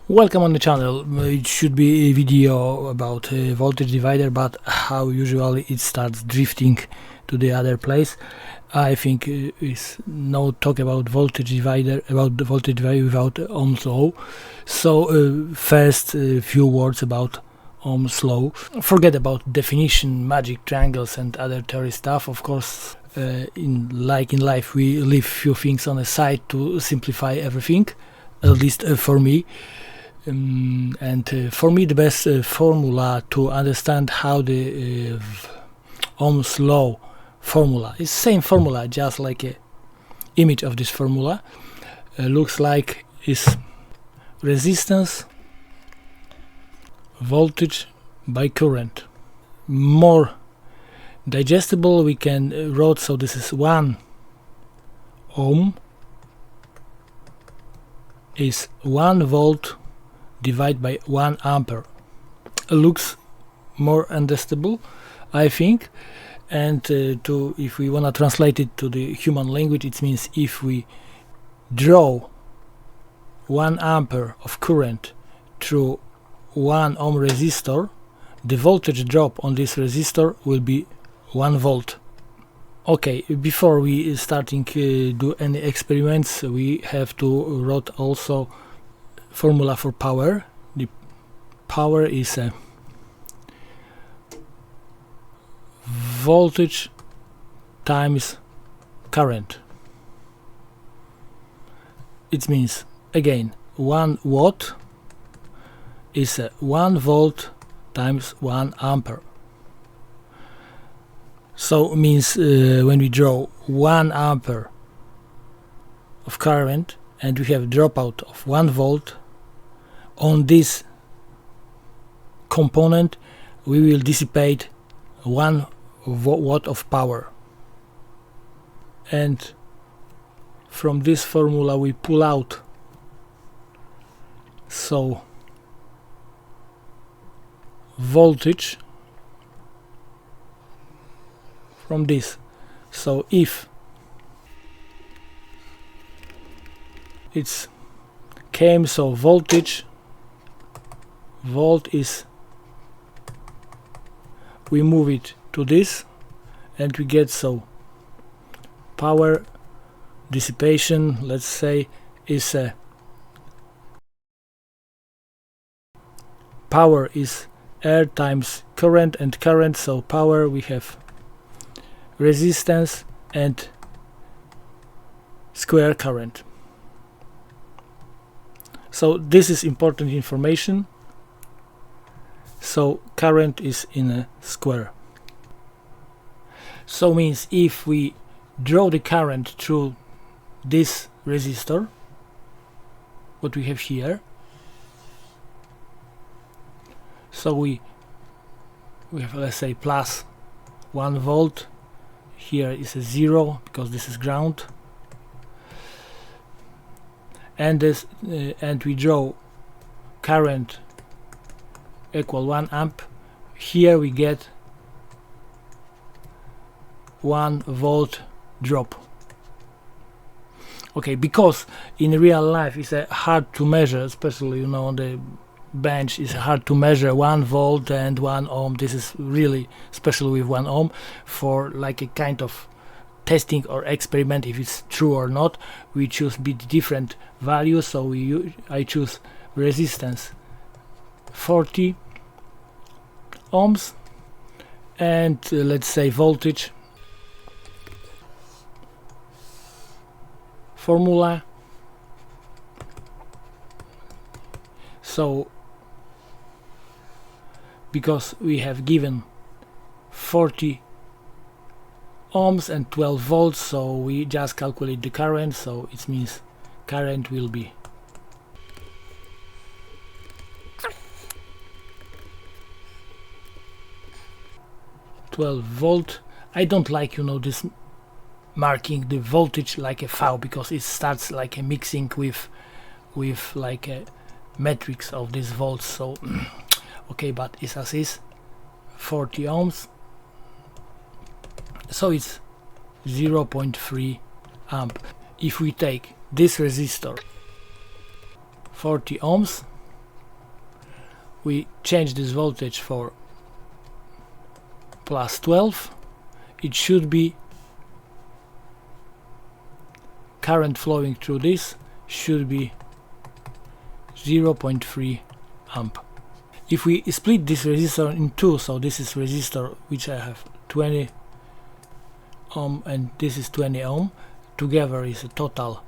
Welcome on the channel. It should be a video about voltage divider, but how usually it starts drifting to the other place. I think it's no talk about voltage divider, about the voltage divider without Ohm's law. So first few words about Ohm's law. Forget about definition, magic triangles and other theory stuff. Of course, in life we leave few things on the side to simplify everything, at least for me. For me the best formula to understand how the Ohm's law formula is same formula, just like a image of this formula looks like is resistance voltage by current. More digestible we can write, so this is 1 ohm is 1 volt divided by 1 ampere. Looks more understandable, I think. And if we want to translate it to the human language, it means if we draw 1 ampere of current through 1 ohm resistor, the voltage drop on this resistor will be 1 volt. Okay, before we starting do any experiments, we have to write also formula for power. The power is a voltage times current. It means again 1 watt is a 1 volt times 1 ampere. So it means when we draw 1 ampere of current and we have dropout of 1 volt on this component, we will dissipate 1 watt of power. And from this formula we pull out, so voltage from this. So if it's came, so voltage, volt is, we move it to this and we get, so power dissipation, let's say, is a power is air times current, and current, so power we have resistance and square current. So this is important information. So current is in a square. So means if we draw the current through this resistor, what we have here, so we have, let's say, plus 1 volt. Here is a 0 because this is ground, and this and we draw current equal 1 amp. Here we get 1 volt drop. Okay, because in real life it's hard to measure, especially on the bench, it's hard to measure 1 volt and 1 ohm. This is really special with 1 ohm for like a kind of testing or experiment if it's true or not. We choose bit different values, so I choose resistance 40 ohms and let's say voltage formula. So because we have given 40 ohms and 12 volts, so we just calculate the current, so it means current will be 12 volt. I don't like this marking the voltage like a V, because it starts like a mixing with like a matrix of these volts. So okay, but it's as is 40 ohms, so it's 0.3 amp. If we take this resistor 40 ohms we change this voltage for plus 12, it should be current flowing through this should be 0.3 amp. If we split this resistor in two, so this is resistor which I have 20 ohm and this is 20 ohm, together is a total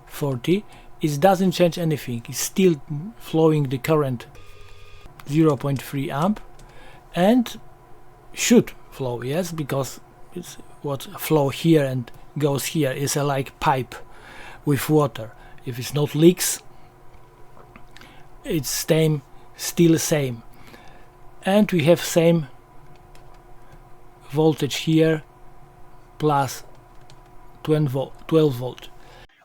40, it doesn't change anything, it's still flowing the current 0.3 amp and should flow, yes, because it's what flow here and goes here is a like pipe with water. If it's not leaks, it's still same, and we have same voltage here plus 12 volt.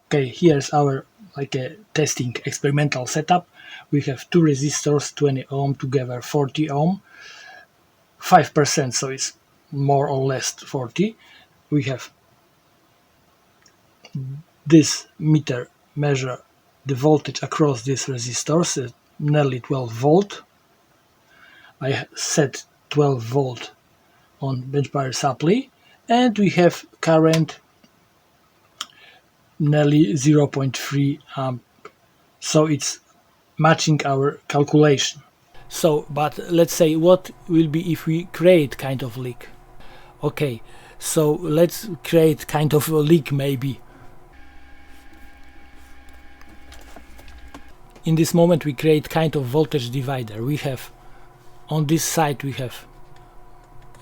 Okay, here's our like a testing experimental setup. We have two resistors, 20 ohm together 40 ohm, 5%, so it's more or less 40. We have this meter measure the voltage across these resistors, nearly 12 volt. I set 12 volt on benchmark supply, and we have current nearly 0.3 amp, so it's matching our calculation. So, but let's say what will be if we create kind of leak. Okay, so let's create kind of a leak maybe. In this moment we create kind of voltage divider. We have on this side we have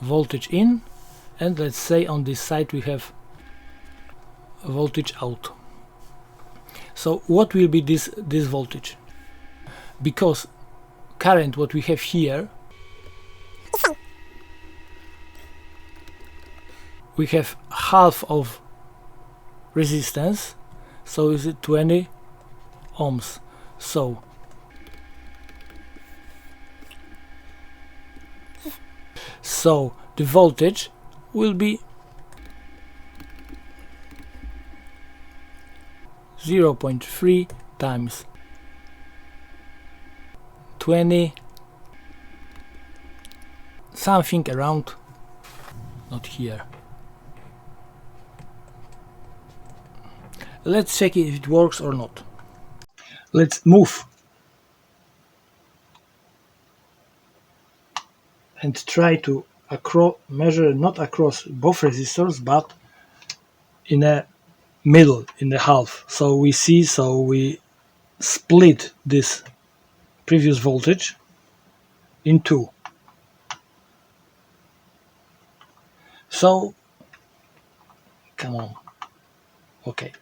voltage in, and let's say on this side we have voltage out. So what will be this voltage? Because current what we have here, we have half of resistance, so is it 20 ohms. So the voltage will be 0.3 times 20, something around, not here. Let's check if it works or not. Let's move and try to measure not across both resistors but in a middle, in the half. So we see, so we split this previous voltage in two. So come on, okay,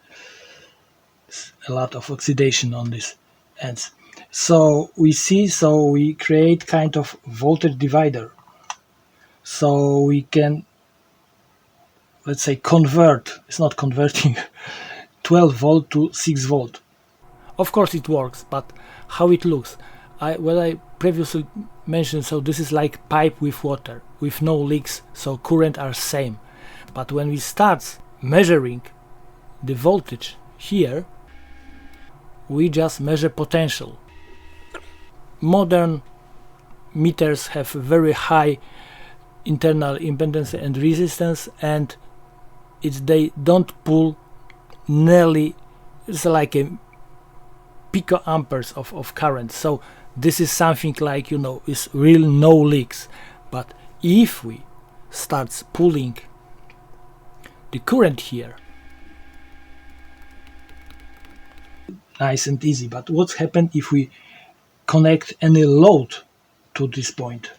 a lot of oxidation on this ends. So we see, so we create kind of voltage divider, so we can, let's say, convert, it's not converting 12 volt to 6 volt. Of course it works, but how it looks, what I previously mentioned, so this is like pipe with water with no leaks, so current are same. But when we start measuring the voltage here, we just measure potential. Modern meters have very high internal impedance and resistance, and they don't pull nearly, it's like a picoamperes of current. So this is something like, you know, is real no leaks. But if we start pulling the current here, nice and easy. But what's happened if we connect any load to this point?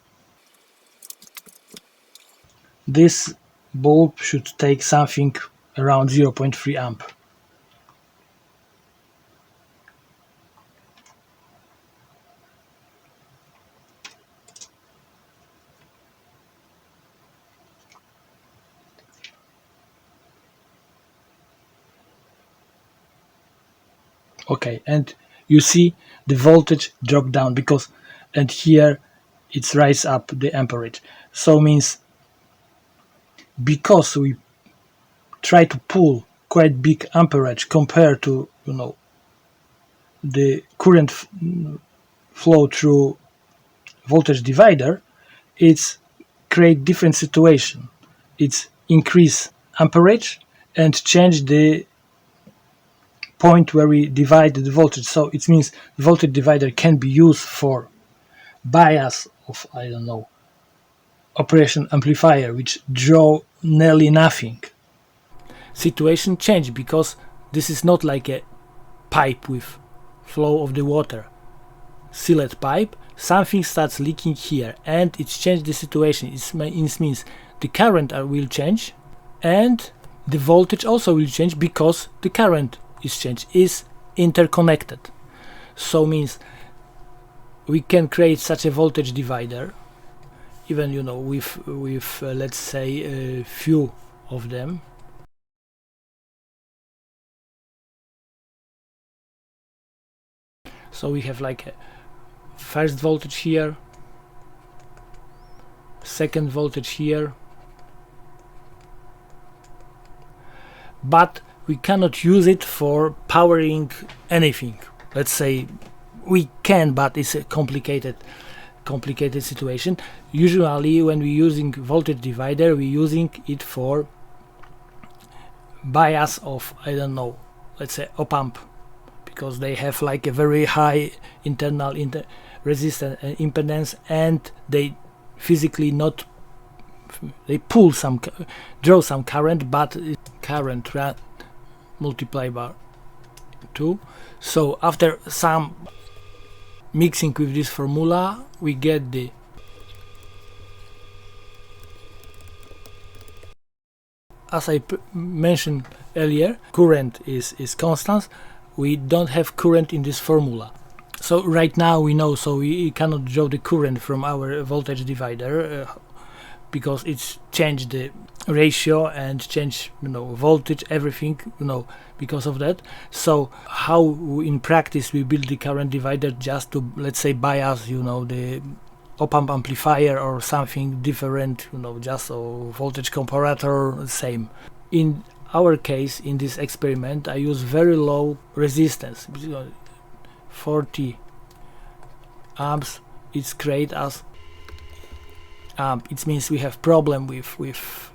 This bulb should take something around 0.3 amp. Okay, and you see the voltage drop down because, and here it's rise up the amperage. So means because we try to pull quite big amperage compared to, you know, the current flow through voltage divider, it's create different situation. It's increase amperage and change the point where we divide the voltage. So it means the voltage divider can be used for bias of, I don't know, operation amplifier, which draw nearly nothing. Situation change because this is not like a pipe with flow of the water. Sealed pipe, something starts leaking here and it's changed the situation. It means the current will change and the voltage also will change because the current is changed, is interconnected. So means we can create such a voltage divider, even with let's say a few of them. So we have like a first voltage here, second voltage here, but we cannot use it for powering anything. Let's say we can, but it's a complicated situation. Usually when we're using voltage divider, we're using it for bias of, I don't know, let's say op amp, because they have like a very high internal resistance and impedance, and they physically not, they pull some, draw some current, but current multiplied by 2. So after some mixing with this formula, we get the as I mentioned earlier, current is constant. We don't have current in this formula. So right now we know, so we cannot draw the current from our voltage divider because it's changed the ratio and changed voltage, everything, because of that. So how in practice we build the current divider? Just to, let's say, bias the op-amp amplifier or something different, just a voltage comparator, same. In our case, in this experiment, I use very low resistance, 40 amps. It's great as amp. It means we have problem with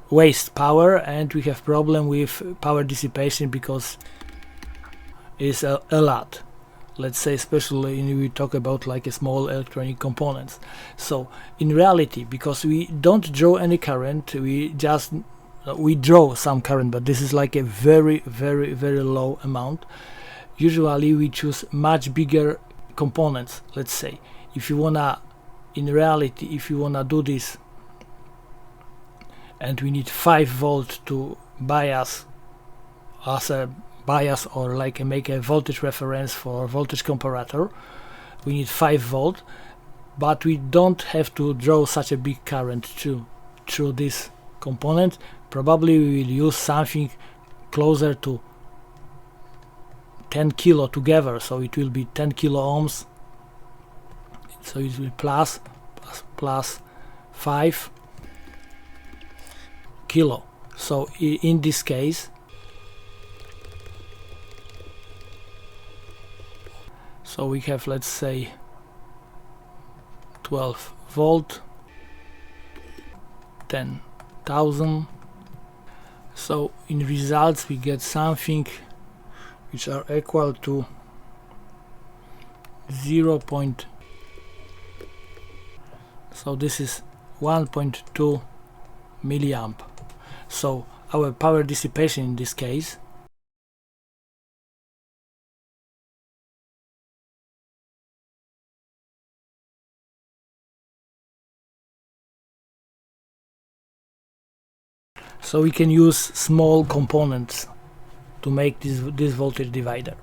waste power, and we have problem with power dissipation because it's a lot. Let's say, especially when we talk about like a small electronic components. So in reality, because we don't draw any current, we draw some current, but this is like a very low amount. Usually we choose much bigger components. Let's say if you wanna do this and we need 5 volt to bias as a bias, or like make a voltage reference for voltage comparator, we need 5 volt, but we don't have to draw such a big current through this component. Probably we will use something closer to 10 kilo together, so it will be 10 kilo ohms, so it will plus 5 kilo. So in this case, so we have, let's say, 12 volt, 10,000. So in results we get something which are equal to 0. So this is 1.2 milliamp. So our power dissipation in this case so we can use small components to make this voltage divider.